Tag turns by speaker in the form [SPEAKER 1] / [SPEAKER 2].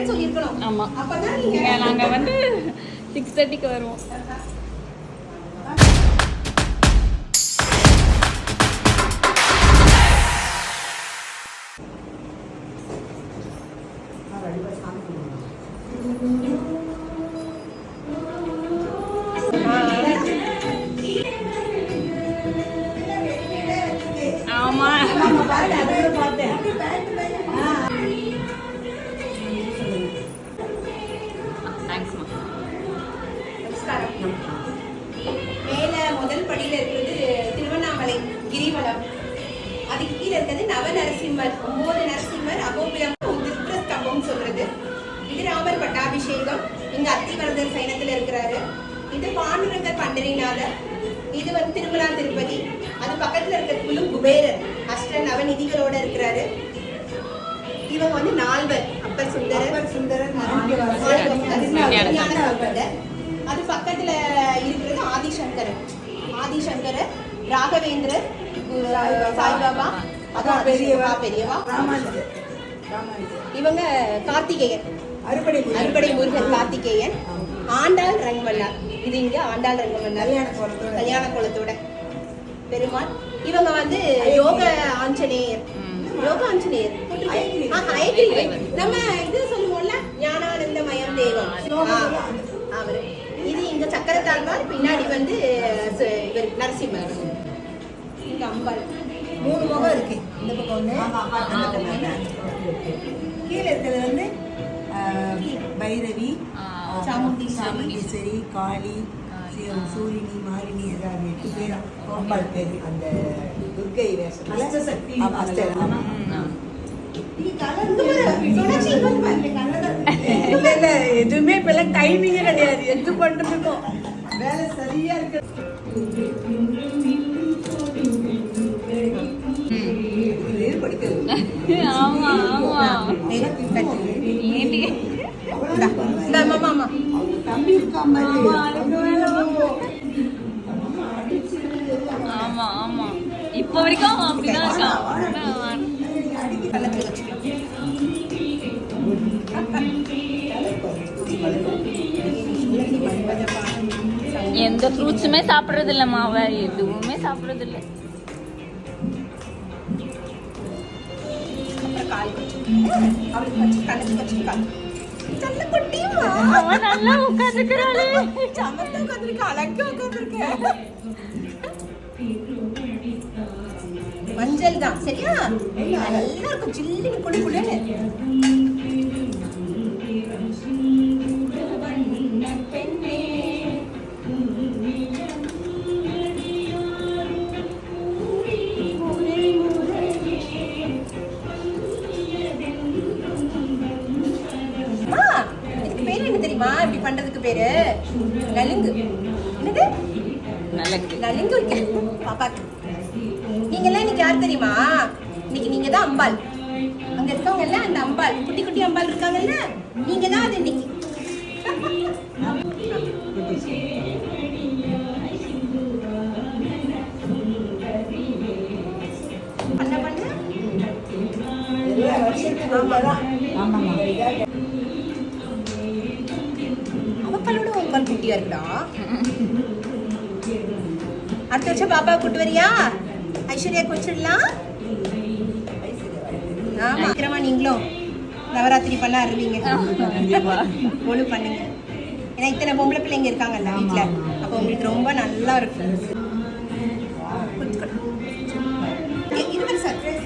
[SPEAKER 1] வரேன்னு சொல்லியிருக்கணும்.
[SPEAKER 2] ஆமா,
[SPEAKER 1] அப்பதான் நீங்க
[SPEAKER 2] நாங்க வந்து 6:30க்கு வருவோம். ஆமா,
[SPEAKER 1] மேல முதல் படியில இருக்கிறது திருவண்ணாமலை கிரிவலம். அதுக்கு கீழே இருக்கிறது நவநரசிம்மர், 9 நரசிம்மர் அகோபிலம் ஸ்தம்பம் சொல்றது. இது ராமர் பட்டாபிஷேகம். இங்க அத்திவரதர் சைனத்துல இருக்கிறாரு. இது பாண்டுரங்கர் பண்டரிநாதர். இது வந்து திருமலா திருப்பதி. அது பக்கத்துல இருக்கிற குபேரர் அஷ்ட நவநிதிகளோட இருக்கிறாரு. இவங்க வந்து 4 அப்பர் சுந்தரர், அது பக்கத்துல இருக்கிறது ஆதிசங்கரர், ராகவேந்திரர், சாய்பாபா, அதான் பெரியவா. இவங்க கார்த்திகேயன், அறுபடை முருகன் கார்த்திகேயன். ஆண்டாள் ரங்கமன்னார், இது இங்க ஆண்டாள் ரங்கமன்னார் கல்யாண கோலத்தோட பெருமாள். இவங்க வந்து யோக ஆஞ்சநேயர் நம்ம இது சொல்லுவோம்ல ஞானானந்தமயம் தேவம் அவரு. இது இங்க சக்கரத்தாழ்வார், பின்னாடி வந்து இவர் நரசிம்மர். இங்க அம்பாள்
[SPEAKER 3] 3 முகம் இருக்கு. இந்த பக்கம் ஒண்ணு, கீழே இருக்கிறது வந்து பைரவி, சாமுண்டீஸ்வரி, காளி, சூரினி, மாலினி, எல்லாரும் 8 பேரும் அம்பாள் பேரு. அந்த துர்க்கை எதுவுமே இப்ப டைமிங்கே கிடையாது. எது பண்றதுக்கும் வேலை சரியா இருக்கு. தம்பி இருக்கா மாதிரி.
[SPEAKER 2] ஆமா ஆமா, இப்ப வரைக்கும் அப்படிதான் இருக்கான். எந்த ஃப்ரூட்ஸுமே சாப்பிடுறது இல்லம்மா, அவ எதுவுமே சாப்பிடுறது இல்ல. நல்லா உட்காந்துக்கிறாளே,
[SPEAKER 1] மஞ்சள் தான் சரியா, நல்லா இருக்கும் சில்லுன்னு குடி குடின்னு. இப்படி பண்றதுக்கு பேரு நலுங்கு. என்னது நலுங்கு பாப்பாக்கு. நீங்க எல்லாம் இன்னைக்கு யார் தெரியுமா? இன்னைக்கு நீங்க தான் அம்பாள். அங்க இருக்கவங்கல்ல அந்த அம்பாள், குட்டி குட்டி அம்பாள் இருக்காங்கல்ல, நீங்க தான் அது இன்னைக்கு. பண்ண பண்ண அவக்களோட உங்கள் குட்டியா இருக்குடா. அடுத்த வருஷம் பாப்பா கூட்டு வரியா? ஐஸ்வர்யா வச்சிடலாம். ஆமா, சீக்கிரமா நீங்களும் நவராத்திரி பண்ண ஆரம்பிங்க. ஒழு பண்ணுங்க. ஏன்னா இத்தனை பொம்பளை பிள்ளைங்க இருக்காங்கல்ல வீட்டுல, அப்போ உங்களுக்கு ரொம்ப நல்லா இருக்கும். இது ஒரு சர்ப்ரைஸ்.